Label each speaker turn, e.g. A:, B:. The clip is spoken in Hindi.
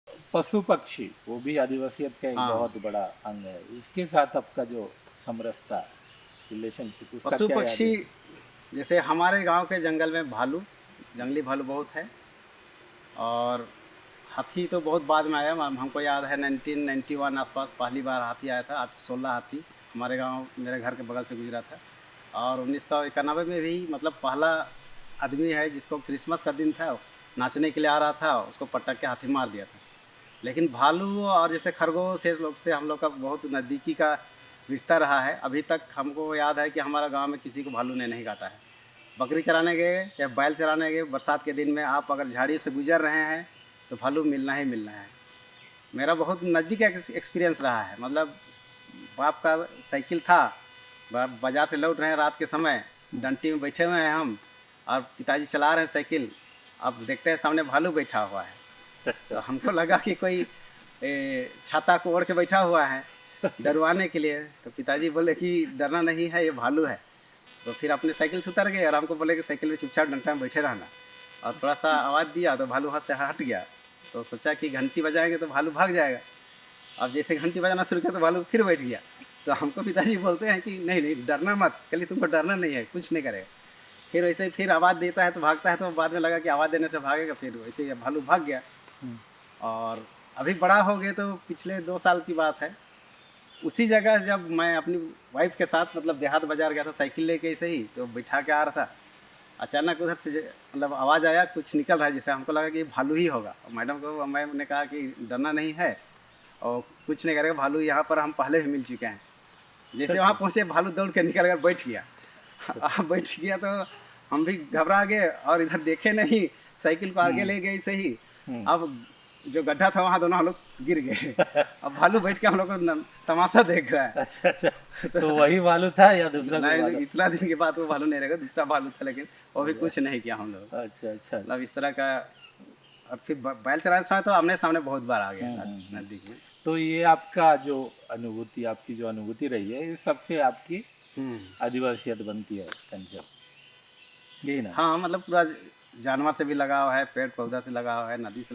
A: पशु पक्षी वो भी आदिवासियत का एक
B: हाँ,
A: बहुत बड़ा अंग है। उसके साथ आपका जो समरसता रिलेशनशिप उसका
B: पशु
A: क्या याद
B: पक्षी
A: है?
B: जैसे हमारे गांव के जंगल में भालू, जंगली भालू बहुत है। और हाथी तो बहुत बाद में आया, हमको याद है 1991 आसपास पहली बार हाथी आया था। 16 हाथी हमारे गांव मेरे घर के बगल से गुजरा था। और 1991 में भी मतलब पहला आदमी है जिसको क्रिसमस का दिन था, नाचने के लिए आ रहा था, उसको पटक के हाथी मार दिया था। लेकिन भालू और जैसे खरगोश, ये लोग से हम लोग का बहुत नज़दीकी का रिश्ता रहा है। अभी तक हमको याद है कि हमारा गांव में किसी को भालू ने नहीं काटा है। बकरी चराने गए या बैल चराने गए, बरसात के दिन में आप अगर झाड़ी से गुजर रहे हैं तो भालू मिलना ही मिलना है। मेरा बहुत नज़दीक एक्सपीरियंस रहा है। मतलब बाप का साइकिल था, बाज़ार से लौट रहे हैं रात के समय, डंटी में बैठे हुए हैं हम, और पिताजी चला रहे हैं साइकिल। अब देखते हैं सामने भालू बैठा हुआ है। तो
A: अच्छा।
B: हमको लगा कि कोई छाता को ओढ़ के बैठा हुआ है डरवाने के लिए। तो पिताजी बोले कि डरना नहीं है, ये भालू है। तो फिर अपने साइकिल से उतर गए और हमको बोले कि साइकिल में चुपचाप डंडा में बैठे रहना। और थोड़ा सा आवाज़ दिया तो भालू हाथ से हट गया। तो सोचा कि घंटी बजाएंगे तो भालू भाग जाएगा। अब जैसे घंटी बजाना शुरू किया तो भालू फिर बैठ गया। तो हमको पिताजी बोलते हैं कि नहीं नहीं डरना मत, कल तुमको डरना नहीं है, कुछ नहीं करेगा। फिर वैसे ही फिर आवाज़ देता है तो भागता है, तो बाद में लगा कि आवाज़ देने से भागेगा, फिर वैसे ही भालू भाग गया।
A: हम्म।
B: और अभी बड़ा हो गए तो पिछले 2 साल की बात है, उसी जगह जब मैं अपनी वाइफ के साथ मतलब देहात बाजार गया था साइकिल लेके, ऐसे ही तो बिठा के आ रहा था। अचानक उधर से मतलब आवाज़ आया कुछ निकल रहा है, जैसे हमको लगा कि भालू ही होगा। और मैडम को मैंने कहा कि डरना नहीं है और कुछ नहीं करेगा, भालू यहाँ पर हम पहले भी मिल चुके हैं। जैसे वहाँ पहुँचे भालू दौड़ के निकल कर बैठ गया। अब बैठ गया तो हम भी घबरा गए और इधर देखे नहीं, साइकिल को आगे
A: हम्म।
B: ले गए सही।
A: हम्म।
B: अब जो गड्ढा था वहाँ दोनों हम लोग गिर गए। अब भालू बैठ के हम लोग को तमाशा देख रहा है।
A: अच्छा अच्छा।
B: तो
A: तो वही भालू था या दूसरा कोई
B: नहीं,
A: भालू?
B: इतना दिन के बाद वो भालू नहीं रहेगा, दूसरा भालू था, लेकिन वो भी
A: अच्छा
B: कुछ नहीं किया हम लोग।
A: अच्छा अच्छा।
B: मतलब इस तरह का। और फिर बैल चलाने समय तो आमने सामने बहुत बार आ गया
A: हम्म।
B: नज़दीक में।
A: तो ये आपका जो अनुभूति आपकी जो अनुभूति रही है ये सबसे आपकी
B: हम्म।
A: आदिवासियत बनती है कंचन, यही ना?
B: हाँ मतलब पूरा जानवर से भी लगाव है, पेड़ पौधा से लगाव है, नदी से लगाव